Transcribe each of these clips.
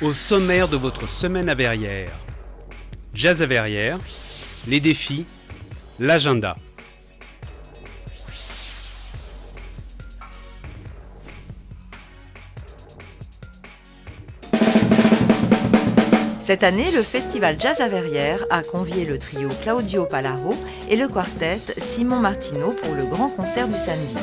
Au sommaire de votre semaine à Verrières. Jazz à Verrières, les défis, l'agenda. Cette année, le Festival Jazz à Verrières a convié le trio Claudio Palaro et le quartet Simon Martino pour le grand concert du samedi.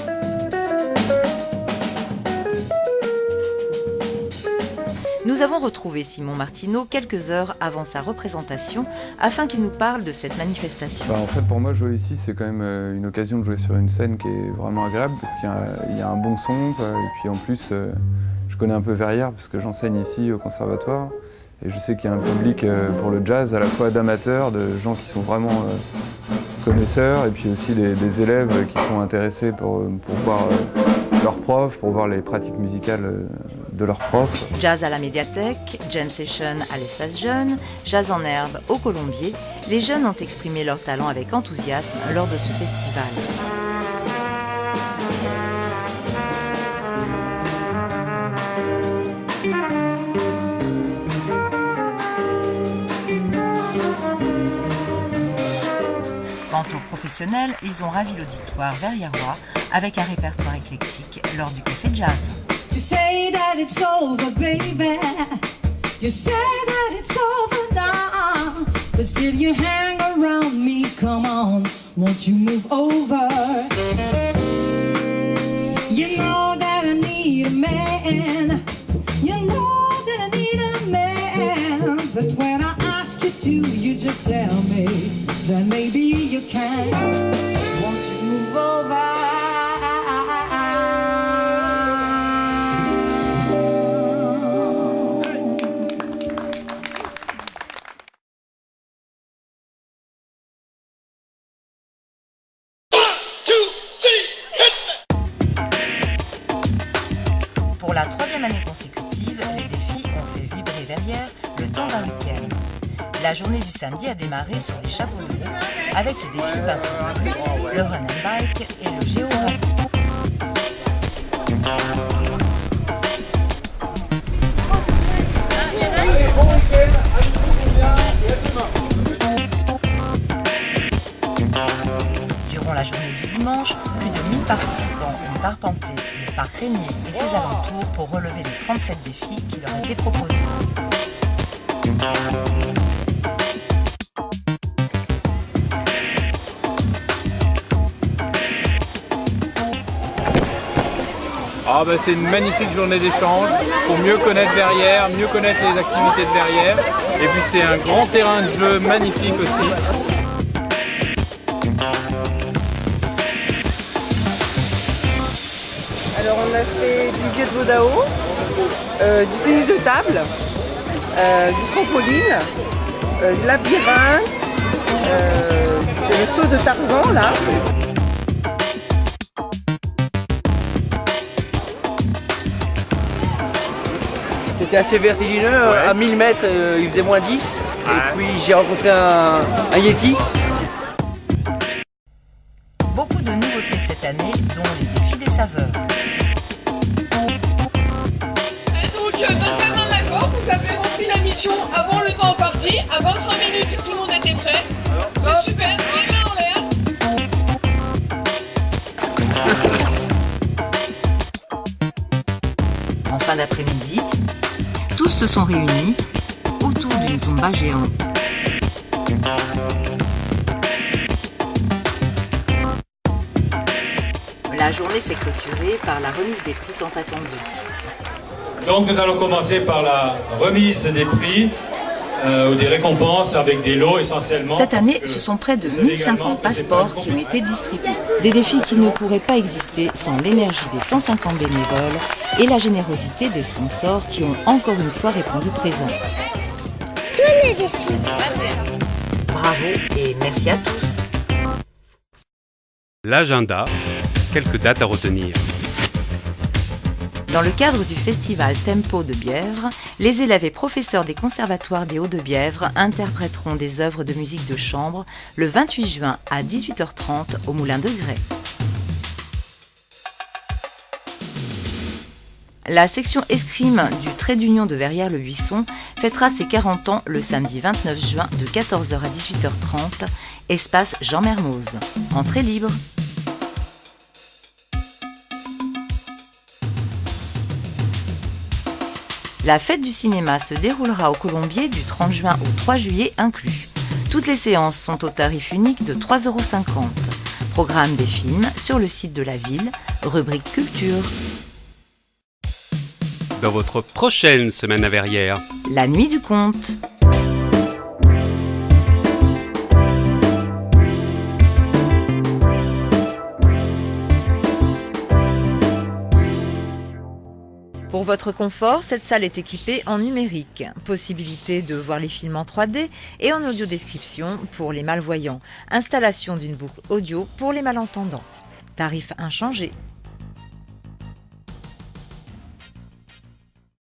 Nous avons retrouvé Simon Martino quelques heures avant sa représentation afin qu'il nous parle de cette manifestation. En fait, pour moi, jouer ici, c'est quand même une occasion de jouer sur une scène qui est vraiment agréable parce qu'il y a un bon son. Et puis en plus, je connais un peu Verrières parce que j'enseigne ici au conservatoire. Et je sais qu'il y a un public pour le jazz, à la fois d'amateurs, de gens qui sont vraiment connaisseurs, et puis aussi des élèves qui sont intéressés pour voir leurs profs, pour voir les pratiques musicales de leurs profs. Jazz à la médiathèque, jam session à l'espace jeune, jazz en herbe au Colombier, les jeunes ont exprimé leur talent avec enthousiasme lors de ce festival. Quant aux professionnels, ils ont ravi l'auditoire verriérois avec un répertoire éclectique lors du Café Jazz. You say that it's over, baby. You say that it's over now. But still you hang around me, come on, won't you move over? You know that I need a man. You know that I need a man. But when I ask you to, you just tell me that maybe you can. Won't you move over? Pour la troisième année consécutive, les défis ont fait vibrer Verrières le temps d'un week-end. La journée du samedi a démarré sur les chapeaux de roue avec le défi peinture de rue, le run and bike et le géorama. Durant la journée du dimanche, plus de 1000 participants ont arpenté le parc Régnier et ses alentours pour relever les 37 défis qui leur étaient proposés. C'est une magnifique journée d'échange pour mieux connaître Verrières, mieux connaître les activités de Verrières. Et puis c'est un grand terrain de jeu magnifique aussi. Alors on a fait du vieux de Vodao, du tennis de table, du trampoline, de la labyrinthe, le saut de Tarzan là. C'était assez vertigineux, ouais. À 1000 mètres il faisait moins 10, ouais. Et puis j'ai rencontré un Yeti. Beaucoup de nouveautés cette année, dont les défis des saveurs. Donc totalement d'accord, vous avez rempli la mission avant le temps imparti, à 25 minutes tout le monde était prêt. C'est super, les mains en l'air. En fin d'après-midi, tous se sont réunis autour d'une zumba géante. La journée s'est clôturée par la remise des prix tant attendue. Donc nous allons commencer par la remise des prix ou des récompenses avec des lots essentiellement. Cette année, ce sont près de 1050 passeports qui ont été distribués. Des défis qui ne pourraient pas exister sans l'énergie des 150 bénévoles et la générosité des sponsors qui ont encore une fois répondu présent. Tous les défis. Bravo et merci à tous. L'agenda, quelques dates à retenir. Dans le cadre du festival Tempo de Bièvre, les élèves et professeurs des conservatoires des Hauts-de-Bièvre interpréteront des œuvres de musique de chambre le 28 juin à 18h30 au Moulin de Grès. La section escrime du Trait d'Union de Verrières-le-Buisson fêtera ses 40 ans le samedi 29 juin de 14h à 18h30, espace Jean Mermoz. Entrée libre. La fête du cinéma se déroulera au Colombier du 30 juin au 3 juillet inclus. Toutes les séances sont au tarif unique de 3,50 €. Programme des films sur le site de la ville, rubrique culture. Dans votre prochaine semaine à Verrières. La nuit du conte. Pour votre confort, cette salle est équipée en numérique. Possibilité de voir les films en 3D et en audio-description pour les malvoyants. Installation d'une boucle audio pour les malentendants. Tarif inchangé.